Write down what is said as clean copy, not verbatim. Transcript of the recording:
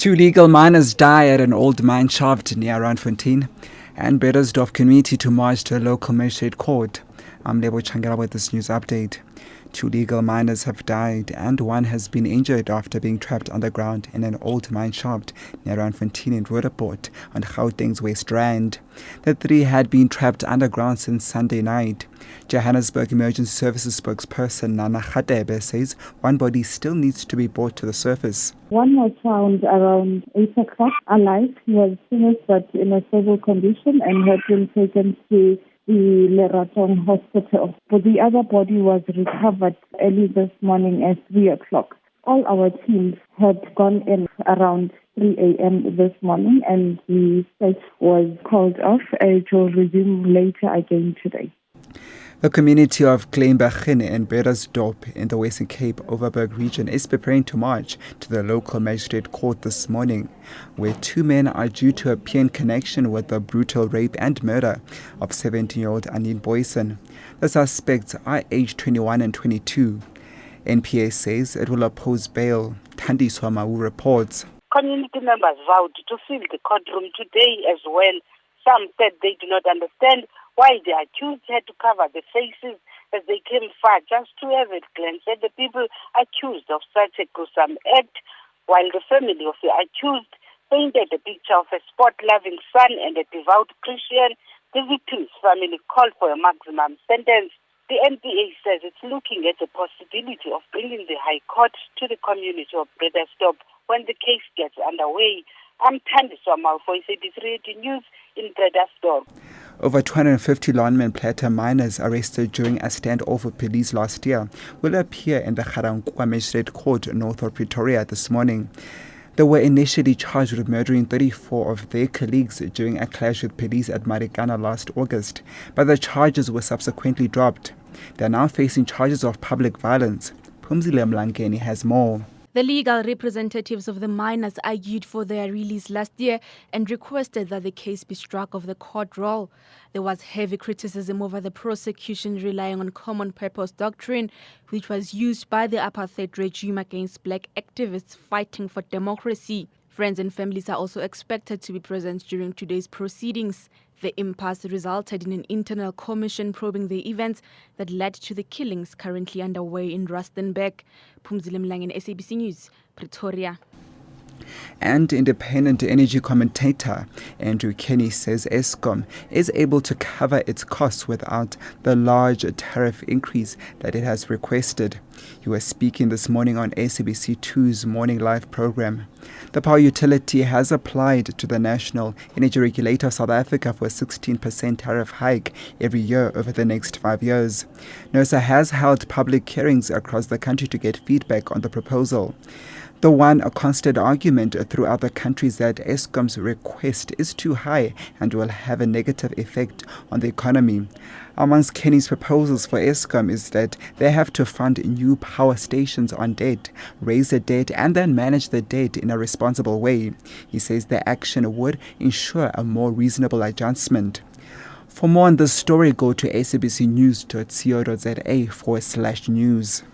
Two legal miners die at an old mine shaft near Randfontein, and Bredasdorp community to march to a local magistrate court. I'm Lebo Changela with this news update. Two legal miners have died and one has been injured after being trapped underground in an old mine shaft near Randfontein in Roodepoort on Gauteng's West Rand. The three had been trapped underground since Sunday night. Johannesburg Emergency Services spokesperson Nana Khatebe says one body still needs to be brought to the surface. One was found around 8 o'clock alive. He was finished but in a stable condition and had been taken to the Leratong hospital. But the other body was recovered early this morning at 3 o'clock. All our teams had gone in around 3 a.m. this morning and the search was called off. It will resume later again today. The community of Kleinbergen and Bredasdorp in the Western Cape Overberg region is preparing to march to the local magistrate court this morning, where two men are due to appear in connection with the brutal rape and murder of 17-year-old Anine Boysen. The suspects are aged 21 and 22. NPA says it will oppose bail. Thandi Swamau reports. Community members vowed to fill the courtroom today as well. Some said they do not understand why the accused had to cover the faces as they came far just to have a glance at the people accused of such a gruesome act, while the family of the accused painted a picture of a sport-loving son and a devout Christian. The victim's family called for a maximum sentence. The NPA says it's looking at the possibility of bringing the High Court to the community of Bredasdorp when the case gets underway. I'm Thandi Swamau for SABC Radio News in Bredasdorp. Over 250 Lonmin Platinum miners arrested during a standoff with police last year will appear in the Ga-Rankuwa Magistrate Court north of Pretoria this morning. They were initially charged with murdering 34 of their colleagues during a clash with police at Marikana last August, but the charges were subsequently dropped. They are now facing charges of public violence. Phumzile Mlangeni has more. The legal representatives of the miners argued for their release last year and requested that the case be struck off the court roll. There was heavy criticism over the prosecution relying on common purpose doctrine, which was used by the apartheid regime against black activists fighting for democracy. Friends and families are also expected to be present during today's proceedings. The impasse resulted in an internal commission probing the events that led to the killings currently underway in Rustenburg. Phumzile Mlangeni, SABC News, Pretoria. And independent energy commentator Andrew Kenny says Eskom is able to cover its costs without the large tariff increase that it has requested. He was speaking this morning on SABC2's Morning Live program. The power utility has applied to the National Energy Regulator of South Africa for a 16% tariff hike every year over the next 5 years. NERSA has held public hearings across the country to get feedback on the proposal. The one a constant argument throughout the country is that Eskom's request is too high and will have a negative effect on the economy. Amongst Kenny's proposals for Eskom is that they have to fund new power stations on debt, raise the debt and then manage the debt in a responsible way. He says the action would ensure a more reasonable adjustment. For more on this story, go to sabcnews.co.za/news.